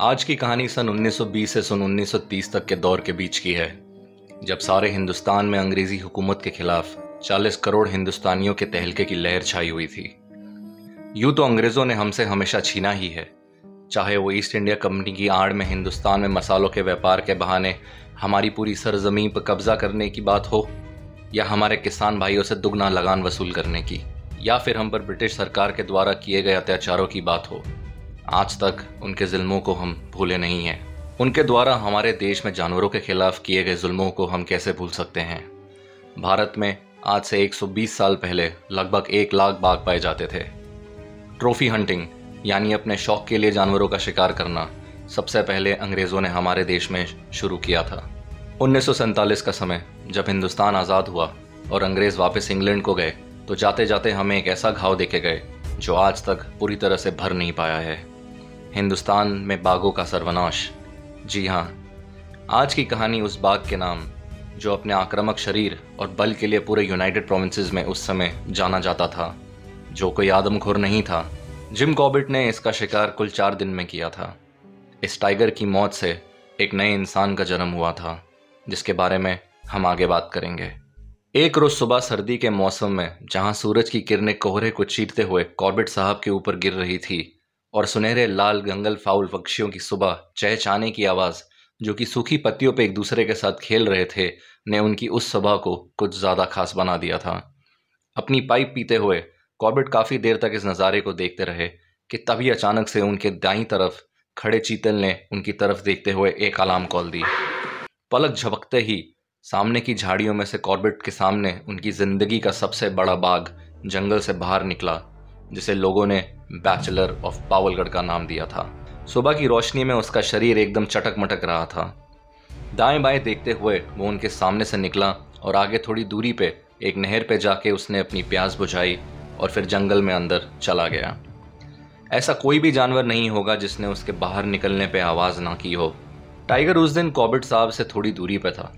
आज की कहानी सन 1920 से सन 1930 तक के दौर के बीच की है, जब सारे हिंदुस्तान में अंग्रेजी हुकूमत के खिलाफ 40 करोड़ हिंदुस्तानियों के तहलके की लहर छाई हुई थी। यूं तो अंग्रेजों ने हमसे हमेशा छीना ही है, चाहे वो ईस्ट इंडिया कंपनी की आड़ में हिंदुस्तान में मसालों के व्यापार के बहाने हमारी पूरी सरजमीन पर कब्जा करने की बात हो, या हमारे किसान भाइयों से दुगना लगान वसूल करने की, या फिर हम पर ब्रिटिश सरकार के द्वारा किए गए अत्याचारों की बात हो। आज तक उनके जुल्मों को हम भूले नहीं हैं। उनके द्वारा हमारे देश में जानवरों के खिलाफ किए गए जुल्मों को हम कैसे भूल सकते हैं। भारत में आज से 120 साल पहले लगभग 1 लाख बाघ पाए जाते थे। ट्रॉफी हंटिंग यानी अपने शौक के लिए जानवरों का शिकार करना सबसे पहले अंग्रेज़ों ने हमारे देश में शुरू किया था। 1947 का समय जब हिंदुस्तान आज़ाद हुआ और अंग्रेज़ वापस इंग्लैंड को गए, तो जाते जाते हमें एक ऐसा घाव देके गए जो आज तक पूरी तरह से भर नहीं पाया है। हिंदुस्तान में बाघों का सर्वनाश। जी हाँ, आज की कहानी उस बाघ के नाम जो अपने आक्रामक शरीर और बल के लिए पूरे यूनाइटेड प्रोविंसेस में उस समय जाना जाता था, जो कोई आदमखोर नहीं था। जिम कॉर्बेट ने इसका शिकार कुल 4 दिन में किया था। इस टाइगर की मौत से एक नए इंसान का जन्म हुआ था, जिसके बारे में हम आगे बात करेंगे। एक रोज सुबह सर्दी के मौसम में जहां सूरज की किरणें कोहरे को चीरते हुए कॉर्बेट साहब के ऊपर गिर रही थी और सुनहरे लाल गंगल फाउल पक्षियों की सुबह चहचहाने की आवाज़ जो कि सूखी पत्तियों पर एक दूसरे के साथ खेल रहे थे ने उनकी उस सुबह को कुछ ज़्यादा खास बना दिया था। अपनी पाइप पीते हुए कॉर्बेट काफ़ी देर तक इस नज़ारे को देखते रहे कि तभी अचानक से उनके दाईं तरफ खड़े चीतल ने उनकी तरफ देखते हुए एक अलार्म कॉल दी। पलक झपकते ही सामने की झाड़ियों में से कॉर्बेट के सामने उनकी जिंदगी का सबसे बड़ा बाघ जंगल से बाहर निकला, जिसे लोगों ने बैचलर ऑफ पावलगढ़ का नाम दिया था। सुबह की रोशनी में उसका शरीर एकदम चटक मटक रहा था। दाएं बाएं देखते हुए वो उनके सामने से निकला और आगे थोड़ी दूरी पे एक नहर पे जाके उसने अपनी प्यास बुझाई और फिर जंगल में अंदर चला गया। ऐसा कोई भी जानवर नहीं होगा जिसने उसके बाहर निकलने पे आवाज़ ना की हो। टाइगर उस दिन कॉर्बेट साहब से थोड़ी दूरी पे था।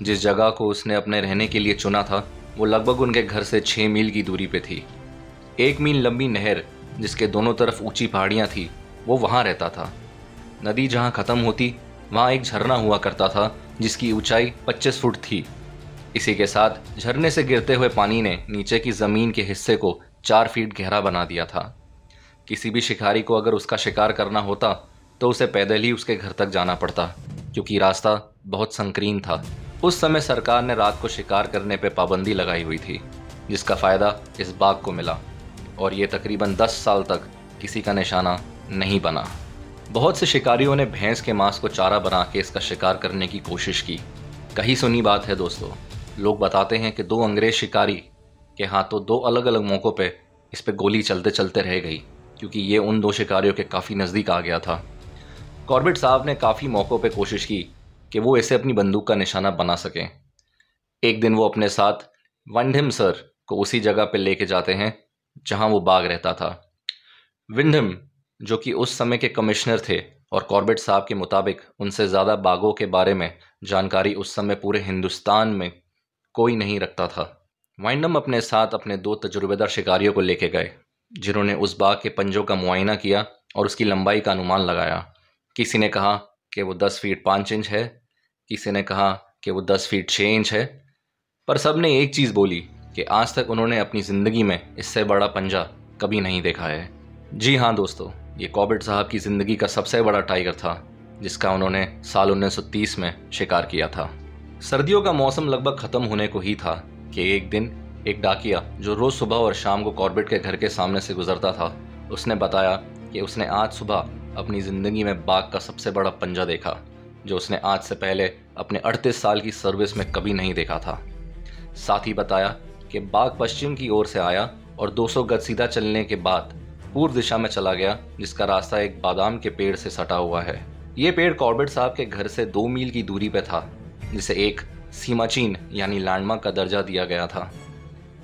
जिस जगह को उसने अपने रहने के लिए चुना था वो लगभग उनके घर से 6 मील की दूरी पे थी। 1 मील लंबी नहर जिसके दोनों तरफ ऊंची पहाड़ियाँ थी, वो वहाँ रहता था। नदी जहाँ ख़त्म होती वहाँ एक झरना हुआ करता था जिसकी ऊंचाई 25 फुट थी। इसी के साथ झरने से गिरते हुए पानी ने नीचे की ज़मीन के हिस्से को 4 फीट गहरा बना दिया था। किसी भी शिकारी को अगर उसका शिकार करना होता तो उसे पैदल ही उसके घर तक जाना पड़ता, क्योंकि रास्ता बहुत संकीर्ण था। उस समय सरकार ने रात को शिकार करने पर पाबंदी लगाई हुई थी, जिसका फ़ायदा इस बाघ को मिला और ये तकरीबन 10 साल तक किसी का निशाना नहीं बना। बहुत से शिकारियों ने भैंस के मांस को चारा बना के इसका शिकार करने की कोशिश की। कहीं सुनी बात है दोस्तों, लोग बताते हैं कि 2 अंग्रेज शिकारी के हाथों 2 अलग अलग मौक़ों पे इस पे गोली चलते चलते रह गई, क्योंकि ये उन 2 शिकारियों के काफ़ी नज़दीक आ गया था। कॉर्बेट साहब ने काफ़ी मौक़ों पे कोशिश की कि वो इसे अपनी बंदूक का निशाना बना सकें। एक दिन वो अपने साथ विंडहम सर को उसी जगह पे लेके जाते हैं जहां वो बाघ रहता था। विंडहम जो कि उस समय के कमिश्नर थे और कॉर्बेट साहब के मुताबिक उनसे ज़्यादा बाघों के बारे में जानकारी उस समय पूरे हिंदुस्तान में कोई नहीं रखता था। विंडहम अपने साथ अपने 2 तजुर्बेदार शिकारियों को लेके गए, जिन्होंने उस बाघ के पंजों का मुआयना किया और उसकी लंबाई का अनुमान लगाया। किसी ने कहा कि वो 10 फीट 5 इंच है, किसी ने कहा कि वो 10 फीट 6 इंच है, पर सब ने एक चीज़ बोली कि आज तक उन्होंने अपनी ज़िंदगी में इससे बड़ा पंजा कभी नहीं देखा है। जी हाँ दोस्तों, ये कॉर्बेट साहब की ज़िंदगी का सबसे बड़ा टाइगर था, जिसका उन्होंने साल 1930 में शिकार किया था। सर्दियों का मौसम लगभग ख़त्म होने को ही था कि एक दिन एक डाकिया जो रोज़ सुबह और शाम को कॉर्बेट के घर के सामने से गुजरता था, उसने बताया कि उसने आज सुबह अपनी ज़िंदगी में बाघ का सबसे बड़ा पंजा देखा, जो उसने आज से पहले अपने 38 साल की सर्विस में कभी नहीं देखा था। साथ ही बताया कि बाघ पश्चिम की ओर से आया और 200 गज सीधा चलने के बाद पूर्व दिशा में चला गया, जिसका रास्ता एक बादाम के पेड़ से सटा हुआ है। ये पेड़ कॉर्बेट साहब के घर से 2 मील की दूरी पर था, जिसे एक सीमाचीन यानी लैंडमार्क का दर्जा दिया गया था।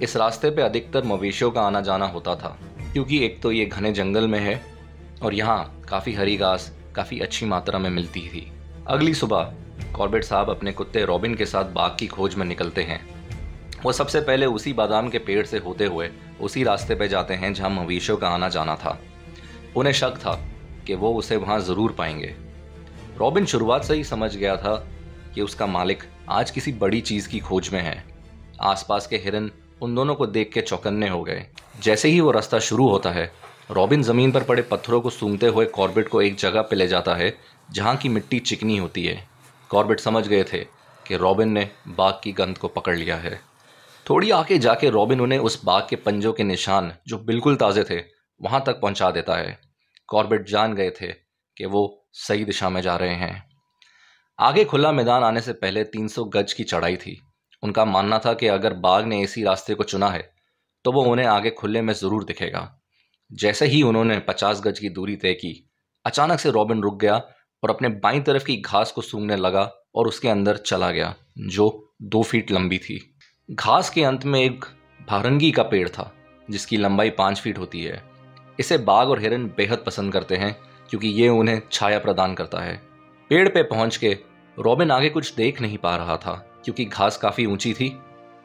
इस रास्ते पे अधिकतर मवेशियों का आना जाना होता था, क्योंकि एक तो ये घने जंगल में है और यहाँ काफ़ी हरी घास काफ़ी अच्छी मात्रा में मिलती थी। अगली सुबह कॉर्बेट साहब अपने कुत्ते रॉबिन के साथ बाघ की खोज में निकलते हैं। वो सबसे पहले उसी बादाम के पेड़ से होते हुए उसी रास्ते पे जाते हैं जहां मवेशियों का आना जाना था। उन्हें शक था कि वो उसे वहां ज़रूर पाएंगे, रॉबिन शुरुआत से ही समझ गया था कि उसका मालिक आज किसी बड़ी चीज की खोज में है। आसपास के हिरन उन दोनों को देख के चौकन्ने हो गए। जैसे ही वो रास्ता शुरू होता है, रॉबिन जमीन पर पड़े पत्थरों को सूंघते हुए कॉर्बेट को एक जगह पे ले जाता है जहाँ की मिट्टी चिकनी होती है। कॉर्बेट समझ गए थे कि रॉबिन ने बाघ की गंध को पकड़ लिया है। थोड़ी आगे जाके रॉबिन उन्हें उस बाघ के पंजों के निशान जो बिल्कुल ताज़े थे वहां तक पहुंचा देता है। कॉर्बेट जान गए थे कि वो सही दिशा में जा रहे हैं। आगे खुला मैदान आने से पहले 300 गज की चढ़ाई थी। उनका मानना था कि अगर बाघ ने इसी रास्ते को चुना है तो वो उन्हें आगे खुले में ज़रूर दिखेगा। जैसे ही उन्होंने 50 गज की दूरी तय की, अचानक से रॉबिन रुक गया और अपने बाईं तरफ की घास को सूंघने लगा और उसके अंदर चला गया, जो 2 फीट लंबी थी। घास के अंत में एक भारंगी का पेड़ था जिसकी लंबाई 5 फीट होती है। इसे बाघ और हिरन बेहद पसंद करते हैं क्योंकि ये उन्हें छाया प्रदान करता है। पेड़ पे पहुंच के रॉबिन आगे कुछ देख नहीं पा रहा था क्योंकि घास काफ़ी ऊंची थी।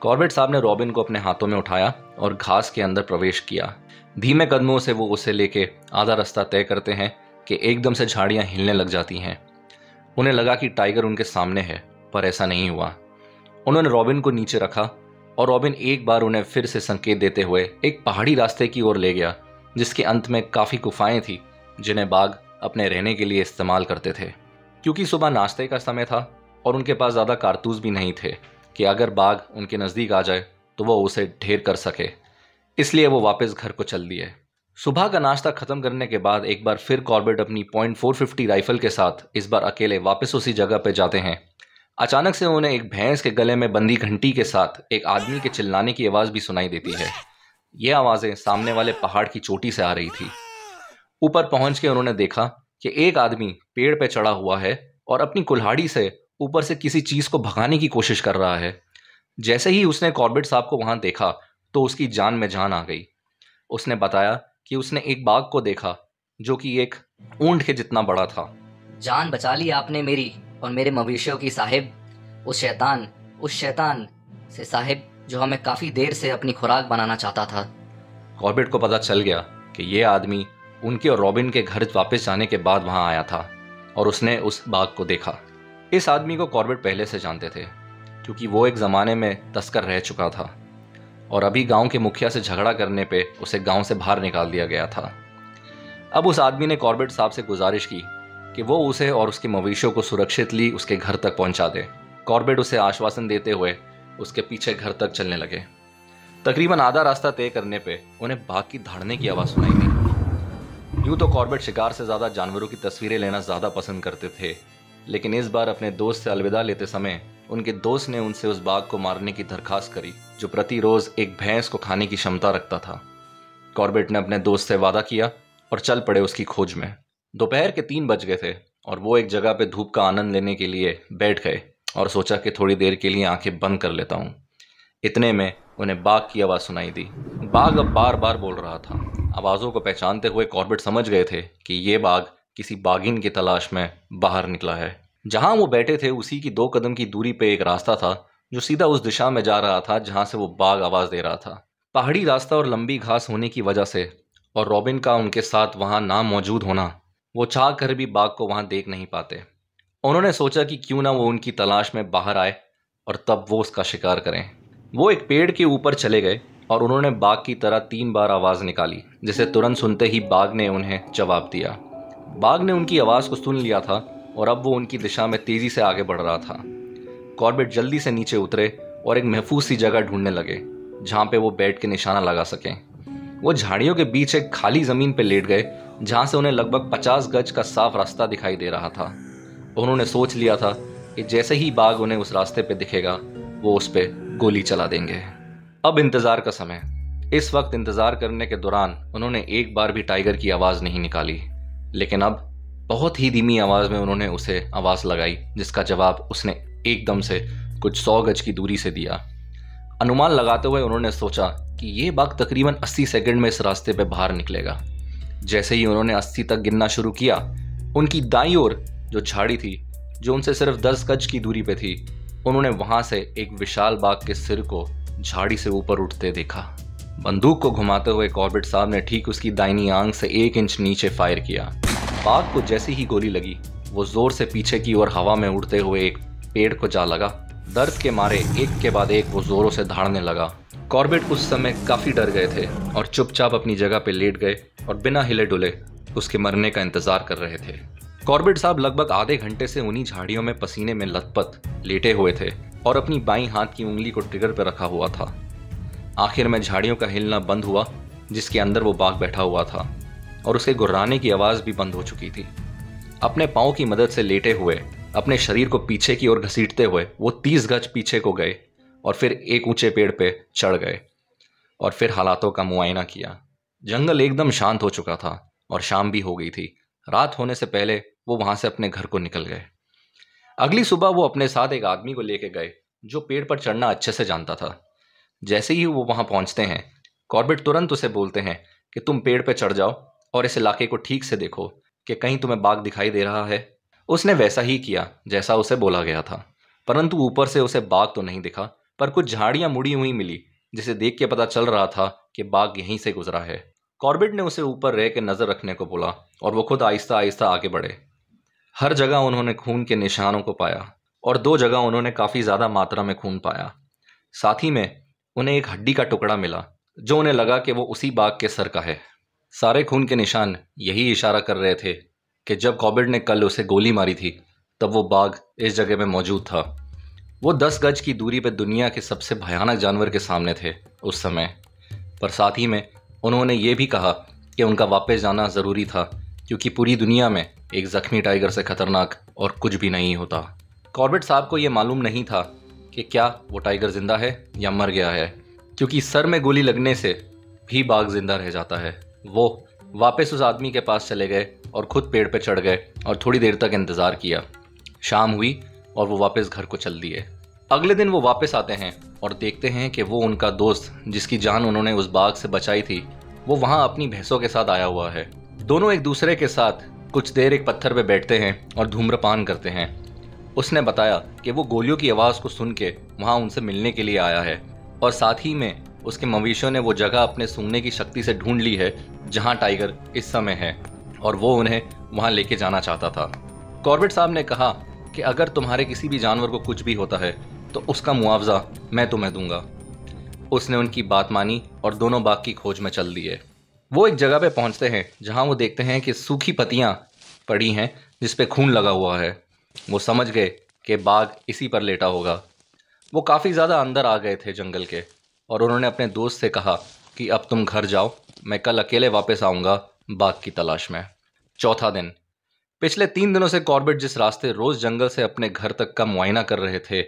कॉर्बेट साहब ने रॉबिन को अपने हाथों में उठाया और घास के अंदर प्रवेश किया। धीमे कदमों से वो उसे लेके आधा रास्ता तय करते हैं कि एकदम से झाड़ियां हिलने लग जाती हैं। उन्हें लगा कि टाइगर उनके सामने है, पर ऐसा नहीं हुआ। उन्होंने रॉबिन को नीचे रखा और रॉबिन एक बार उन्हें फिर से संकेत देते हुए एक पहाड़ी रास्ते की ओर ले गया जिसके अंत में काफ़ी गुफाएं थी जिन्हें बाघ अपने रहने के लिए इस्तेमाल करते थे। क्योंकि सुबह नाश्ते का समय था और उनके पास ज़्यादा कारतूस भी नहीं थे कि अगर बाघ उनके नज़दीक आ जाए तो वो उसे ढेर कर सके, इसलिए वो वापस घर को चल दिए। सुबह का नाश्ता खत्म करने के बाद एक बार फिर कॉर्बेट अपनी .450 राइफल के साथ इस बार अकेले वापस उसी जगह पे जाते हैं। अचानक से उन्हें एक भैंस के गले में बंधी घंटी के साथ एक आदमी के चिल्लाने की आवाज़ भी सुनाई देती है। ये आवाज़ें सामने वाले पहाड़ की चोटी से आ रही थी। ऊपर पहुंच के उन्होंने देखा कि एक आदमी पेड़ पे चढ़ा हुआ है और अपनी कुल्हाड़ी से ऊपर से किसी चीज़ को भगाने की कोशिश कर रहा है। जैसे ही उसने कॉर्बेट साहब को वहां देखा तो उसकी जान में जान आ गई। उसने बताया कि उसने एक बाघ को देखा जो कि एक ऊंट के जितना बड़ा था। जान बचा ली आपने मेरी और मेरे मवेशियों की साहिब। उस शैतान से साहिब जो हमें काफ़ी देर से अपनी खुराक बनाना चाहता था। कॉर्बेट को पता चल गया कि यह आदमी उनके और रॉबिन के घर वापस जाने के बाद वहां आया था और उसने उस बाघ को देखा। इस आदमी को कॉर्बेट पहले से जानते थे क्योंकि वो एक ज़माने में तस्कर रह चुका था और अभी गांव के मुखिया से झगड़ा करने पे उसे गांव से बाहर निकाल दिया गया था। अब उस आदमी ने कॉर्बेट साहब से गुजारिश की कि वो उसे और उसके मवेशियों को सुरक्षितली उसके घर तक पहुंचा दे। कॉर्बेट उसे आश्वासन देते हुए उसके पीछे घर तक चलने लगे। तकरीबन आधा रास्ता तय करने पे उन्हें बाघ की दहाड़ने की आवाज़ सुनाई दी। यूँ तो कॉर्बेट शिकार से ज़्यादा जानवरों की तस्वीरें लेना ज़्यादा पसंद करते थे, लेकिन इस बार अपने दोस्त से अलविदा लेते समय उनके दोस्त ने उनसे उस बाघ को मारने की दरखास्त करी जो प्रतिरोज एक भैंस को खाने की क्षमता रखता था। कॉर्बेट ने अपने दोस्त से वादा किया और चल पड़े उसकी खोज में। दोपहर के 3 बज गए थे और वो एक जगह पे धूप का आनंद लेने के लिए बैठ गए और सोचा कि थोड़ी देर के लिए आंखें बंद कर लेता हूँ। इतने में उन्हें बाघ की आवाज़ सुनाई दी। बाघ अब बार बार बोल रहा था। आवाज़ों को पहचानते हुए कॉर्बेट समझ गए थे कि ये बाघ किसी बाघिन की तलाश में बाहर निकला है। जहाँ वो बैठे थे उसी की 2 कदम की दूरी पे एक रास्ता था जो सीधा उस दिशा में जा रहा था जहाँ से वो बाघ आवाज़ दे रहा था। पहाड़ी रास्ता और लंबी घास होने की वजह से और रॉबिन का उनके साथ वहाँ ना मौजूद होना, वो चाह कर भी बाघ को वहाँ देख नहीं पाते। उन्होंने सोचा कि क्यों ना वो उनकी तलाश में बाहर आए और तब वो उसका शिकार करें। वो एक पेड़ के ऊपर चले गए और उन्होंने बाघ की तरह 3 बार आवाज़ निकाली, जिसे तुरंत सुनते ही बाघ ने उन्हें जवाब दिया। बाघ ने उनकी आवाज़ को सुन लिया था और अब वो उनकी दिशा में तेज़ी से आगे बढ़ रहा था। कॉर्बेट जल्दी से नीचे उतरे और एक महफूज सी जगह ढूंढने लगे जहाँ पे वो बैठ के निशाना लगा सकें। वो झाड़ियों के बीच एक खाली ज़मीन पे लेट गए जहाँ से उन्हें लगभग 50 गज का साफ रास्ता दिखाई दे रहा था। उन्होंने सोच लिया था कि जैसे ही बाघ उन्हें उस रास्ते पे दिखेगा वो उस पर गोली चला देंगे। अब इंतज़ार का समय। इस वक्त इंतज़ार करने के दौरान उन्होंने एक बार भी टाइगर की आवाज़ नहीं निकाली, लेकिन अब बहुत ही धीमी आवाज़ में उन्होंने उसे आवाज़ लगाई जिसका जवाब उसने एकदम से कुछ 100 गज की दूरी से दिया। अनुमान लगाते हुए उन्होंने सोचा कि ये बाघ तकरीबन 80 सेकंड में इस रास्ते पे बाहर निकलेगा। जैसे ही उन्होंने 80 तक गिनना शुरू किया, उनकी दाईं ओर जो झाड़ी थी जो उनसे सिर्फ 10 गज की दूरी पे थी, उन्होंने वहां से एक विशाल बाघ के सिर को झाड़ी से ऊपर उठते देखा। बंदूक को घुमाते हुए कॉर्बेट साहब ने ठीक उसकी दाहिनी आंख से 1 इंच नीचे फायर किया। बाघ को जैसे ही गोली लगी, वो जोर से पीछे की ओर हवा में उड़ते हुए एक पेड़ को जा लगा। दर्द के मारे एक के बाद एक वो जोरों से दहाड़ने लगा। कॉर्बेट उस समय काफी डर गए थे और चुपचाप अपनी जगह पे लेट गए और बिना हिले डुले उसके मरने का इंतजार कर रहे थे। कॉर्बेट साहब लगभग आधे घंटे से उन्हीं झाड़ियों में पसीने में लथपथ लेटे हुए थे और अपनी बाईं हाथ की उंगली को ट्रिगर पर रखा हुआ था। आखिर में झाड़ियों का हिलना बंद हुआ जिसके अंदर वो बाघ बैठा हुआ था और उसके गुर्राने की आवाज भी बंद हो चुकी थी। अपने पाँव की मदद से लेटे हुए अपने शरीर को पीछे की ओर घसीटते हुए वो 30 गज पीछे को गए और फिर एक ऊंचे पेड़ पे चढ़ गए और फिर हालातों का मुआयना किया। जंगल एकदम शांत हो चुका था और शाम भी हो गई थी। रात होने से पहले वो वहां से अपने घर को निकल गए। अगली सुबह वो अपने साथ एक आदमी को लेके गए जो पेड़ पर चढ़ना अच्छे से जानता था। जैसे ही वो वहां पहुंचते हैं, कॉर्बेट तुरंत उसे बोलते हैं कि तुम पेड़ पे चढ़ जाओ और इस इलाके को ठीक से देखो कि कहीं तुम्हें बाघ दिखाई दे रहा है। उसने वैसा ही किया जैसा उसे बोला गया था, परंतु ऊपर से उसे बाघ तो नहीं दिखा, पर कुछ झाड़ियां मुड़ी हुई मिली जिसे देख के पता चल रहा था कि बाघ यहीं से गुजरा है। कॉर्बेट ने उसे ऊपर रह के नजर रखने को बोला और वो खुद आहिस्ता आहिस्ता आगे बढ़े। हर जगह उन्होंने खून के निशानों को पाया और 2 जगह उन्होंने काफी ज्यादा मात्रा में खून पाया। साथ ही में उन्हें एक हड्डी का टुकड़ा मिला जो उन्हें लगा कि वो उसी बाघ के सर का है। सारे खून के निशान यही इशारा कर रहे थे कि जब कॉर्बेट ने कल उसे गोली मारी थी तब वो बाघ इस जगह में मौजूद था। वो 10 गज की दूरी पर दुनिया के सबसे भयानक जानवर के सामने थे उस समय, पर साथ ही में उन्होंने ये भी कहा कि उनका वापस जाना ज़रूरी था क्योंकि पूरी दुनिया में एक जख्मी टाइगर से खतरनाक और कुछ भी नहीं होता। कॉर्बेट साहब को ये मालूम नहीं था कि क्या वो टाइगर जिंदा है या मर गया है, क्योंकि सर में गोली लगने से भी बाघ जिंदा रह जाता है। वो वापस उस आदमी के पास चले गए और खुद पेड़ पे चढ़ गए और थोड़ी देर तक इंतज़ार किया। शाम हुई और वो वापस घर को चल दिए। अगले दिन वो वापस आते हैं और देखते हैं कि वो उनका दोस्त जिसकी जान उन्होंने उस बाघ से बचाई थी वो वहाँ अपनी भैंसों के साथ आया हुआ है। दोनों एक दूसरे के साथ कुछ देर एक पत्थर पे बैठते हैं और धूम्रपान करते हैं। उसने बताया कि वो गोलियों की आवाज़ को सुन के वहाँ उनसे मिलने के लिए आया है और साथ ही में उसके मवेशियों ने वो जगह अपने सूंघने की शक्ति से ढूंढ ली है जहाँ टाइगर इस समय है और वो उन्हें वहाँ लेके जाना चाहता था। कॉर्बेट साहब ने कहा कि अगर तुम्हारे किसी भी जानवर को कुछ भी होता है तो उसका मुआवजा मैं तुम्हें दूंगा। उसने उनकी बात मानी और दोनों बाघ की खोज में चल दिए। वो एक जगह पे पहुंचते हैं जहां वो देखते हैं कि सूखी पत्तियां पड़ी हैं जिस पे खून लगा हुआ है। वो समझ गए कि बाघ इसी पर लेटा होगा। वो काफ़ी ज़्यादा अंदर आ गए थे जंगल के और उन्होंने अपने दोस्त से कहा कि अब तुम घर जाओ, मैं कल अकेले वापस आऊँगा बाघ की तलाश में। चौथा दिन। पिछले 3 दिनों से कॉर्बेट जिस रास्ते रोज़ जंगल से अपने घर तक का मुआयना कर रहे थे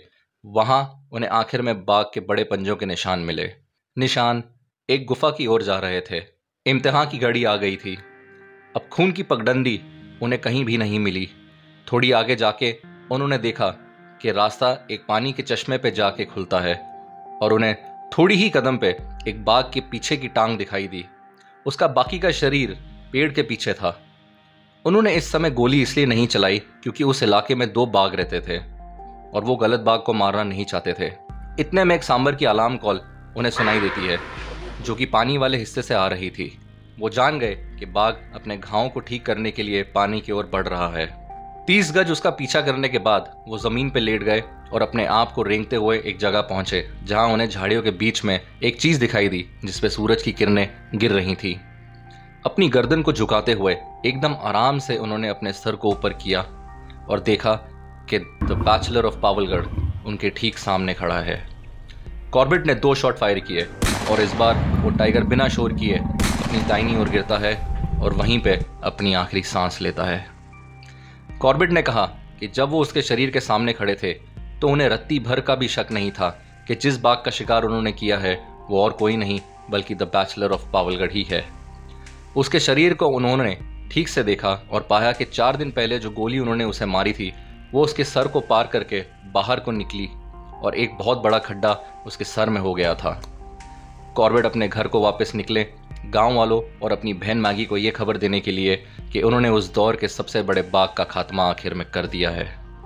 वहाँ उन्हें आखिर में बाघ के बड़े पंजों के निशान मिले। निशान एक गुफा की ओर जा रहे थे। इम्तिहान की घड़ी आ गई थी। अब खून की पगडंडी उन्हें कहीं भी नहीं मिली। थोड़ी आगे जाके उन्होंने देखा कि रास्ता एक पानी के चश्मे पे जाके खुलता है और उन्हें थोड़ी ही कदम पे एक बाघ के पीछे की टांग दिखाई दी। उसका बाकी का शरीर पेड़ के पीछे था। उन्होंने इस समय गोली इसलिए नहीं चलाई क्योंकि उस इलाके में 2 बाघ रहते थे और वो गलत बाघ को मारना नहीं चाहते थे। इतने में एक सांबर की अलार्म कॉल उन्हें सुनाई देती है जो कि पानी वाले हिस्से से आ रही थी। वो जान गए कि बाघ अपने घावों को ठीक करने के लिए पानी की ओर बढ़ रहा है। 30 गज उसका पीछा करने के बाद वो जमीन पर लेट गए और अपने आप को रेंगते हुए एक जगह पहुंचे जहां उन्हें झाड़ियों के बीच में एक चीज दिखाई दी जिसपे सूरज की किरणें गिर रही थी। अपनी गर्दन को झुकाते हुए एकदम आराम से उन्होंने अपने सर को ऊपर किया और देखा कि द बैचलर ऑफ पावलगढ़ उनके ठीक सामने खड़ा है। कॉर्बेट ने 2 शॉट फायर किए और इस बार वो टाइगर बिना शोर किए अपनी दाहिनी ओर गिरता है और वहीं पे अपनी आखिरी सांस लेता है। कॉर्बेट ने कहा कि जब वो उसके शरीर के सामने खड़े थे तो उन्हें रत्ती भर का भी शक नहीं था कि जिस बाघ का शिकार उन्होंने किया है वो और कोई नहीं बल्कि द बैचलर ऑफ पावलगढ़ ही है। उसके शरीर को उन्होंने ठीक से देखा और पाया कि 4 दिन पहले जो गोली उन्होंने उसे मारी थी वो उसके सर को पार करके बाहर को निकली और एक बहुत बड़ा खड्डा उसके सर में हो गया था। कॉर्बेट अपने घर को वापस निकले, गांव वालों और अपनी बहन मैगी को ये खबर देने के लिए कि उन्होंने उस दौर के सबसे बड़े बाघ का खात्मा आखिर में कर दिया है।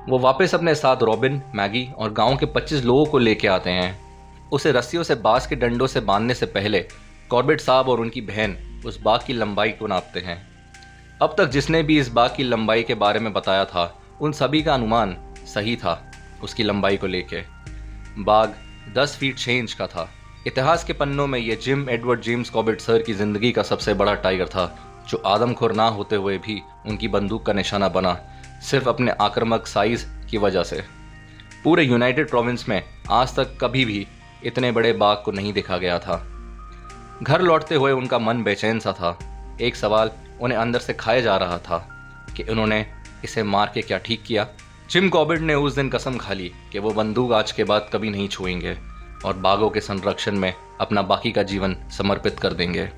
वो वापस अपने साथ रॉबिन, मैगी और गांव के 25 लोगों को लेके आते हैं। उसे रस्सियों से बांस के डंडों से बांधने से पहले कॉर्बेट साहब और उनकी बहन उस बाघ की लंबाई को नापते हैं। अब तक जिसने भी इस बाग की लंबाई के बारे में बताया था उन सभी का अनुमान सही था उसकी लंबाई को लेके। बाग 10 फीट 6 इंच का था। इतिहास के पन्नों में यह gym Edward James Corbett sir की जिंदगी का सबसे बड़ा टाइगर था, जो आदमखोर ना होते हुए भी उनकी बंदूक का निशाना बना सिर्फ अपने आक्रामक साइज की वजह से। पूरे यूनाइटेड प्रोविंस में आज तक कभी भी इतने बड़े बाघ को नहीं देखा गया था। घर लौटते हुए उनका मन बेचैन सा था। एक सवाल उन्हें अंदर से खाया जा रहा था कि उन्होंने इसे मार के क्या ठीक किया। जिम कॉर्बेट ने उस दिन कसम खा ली कि वो बंदूक आज के बाद कभी नहीं छुएंगे और बाघों के संरक्षण में अपना बाकी का जीवन समर्पित कर देंगे।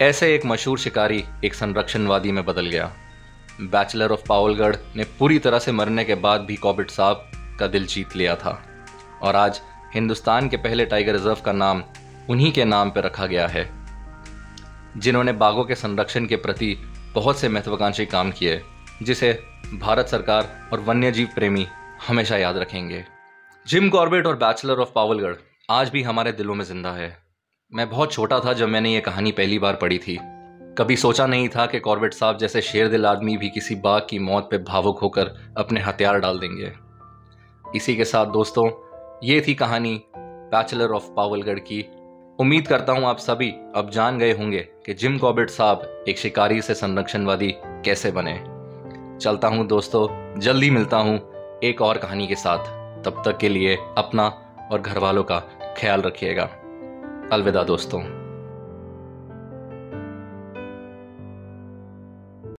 ऐसे एक मशहूर शिकारी एक संरक्षणवादी में बदल गया। बैचलर ऑफ पावलगढ़ ने पूरी तरह से मरने के बाद भी कॉर्बेट साहब का दिल जीत लिया था और आज हिंदुस्तान के पहले टाइगर रिजर्व का नाम उन्हीं के नाम पर रखा गया है, जिन्होंने बाघों के संरक्षण के प्रति बहुत से महत्वाकांक्षी काम किए, जिसे भारत सरकार और वन्यजीव प्रेमी हमेशा याद रखेंगे। जिम कॉर्बेट और बैचलर ऑफ पावलगढ़ आज भी हमारे दिलों में जिंदा है। मैं बहुत छोटा था जब मैंने ये कहानी पहली बार पढ़ी थी। कभी सोचा नहीं था कि कॉर्बेट साहब जैसे शेर दिल आदमी भी किसी बाघ की मौत पे भावुक होकर अपने हथियार डाल देंगे। इसी के साथ दोस्तों, ये थी कहानी बैचलर ऑफ पावलगढ़ की। उम्मीद करता हूँ आप सभी अब जान गए होंगे कि जिम कॉर्बेट साहब एक शिकारी से संरक्षणवादी कैसे बने। चलता हूँ दोस्तों, जल्दी मिलता हूँ एक और कहानी के साथ। तब तक के लिए अपना और घर वालों का ख्याल रखिएगा। अलविदा दोस्तों।